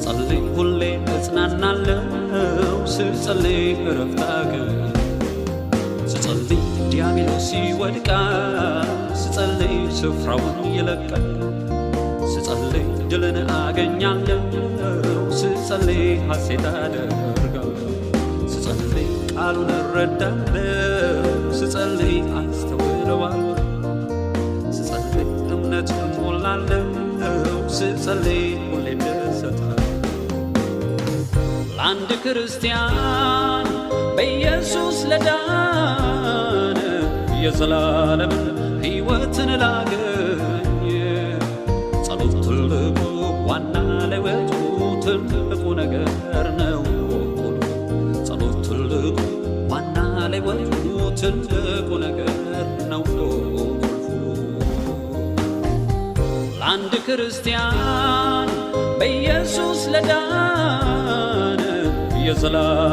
ስጸልይ ሁሌ እጽናናለሁ ስጸልይ እረፍት አገኛለሁ ስጸልይ ዲያብሎስ ይወድቃል ስጸልይ ስፍራውን ይለቃል ስጸልይ ድልን አገኛለሁ ስጸልይ ሐሴት አደርጋለሁ ስጸልይ ቃሉን እረዳለሁ ስጸልይ አስተውለዋለሁ ስጸልይ እምነት እሞላለሁ ስጸልይ ሁሌ እደሰታለሁ ለአንድ ክርስቲያን በኢየሱስ ለዳነ የዘላለም ሕይወትን ላገኝ ጸሎት ትልቁ ዋና ለሕይወቱ ትልቁ ነገር ነው ጸሎት ትልቁ ዋና ለሕይወቱ ትልቁ ነገር ነው ለአንድ ክርስቲያን በኢየሱስ ለዳነ የዘላለም